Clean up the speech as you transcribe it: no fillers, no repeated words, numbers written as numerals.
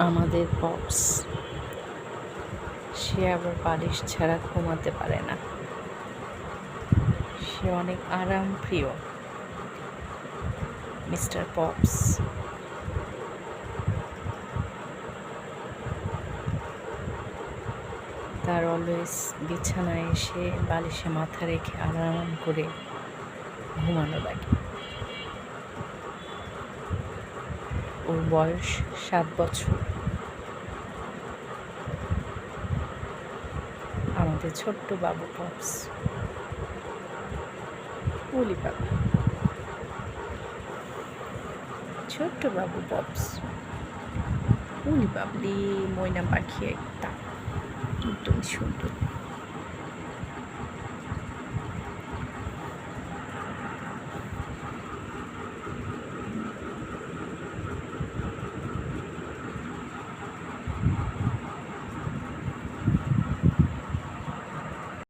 আমাদের পপস, সে আবার বালিশ ছাড়া ঘুমাতে পারে না। সে অনেক আরাম প্রিয় মিস্টার পপস। তার অলওয়েজ বিছানায় এসে বালিশে মাথা রেখে আরাম করে ঘুমানো লাগে। ওর বয়স 7 বছর। আমাদের ছোট্ট বাবু পপস। ওলি বাবা, ছোট্ট বাবু পপস। ওলি বাবলি, ময়না পাখি একটা, একদম সুন্দর।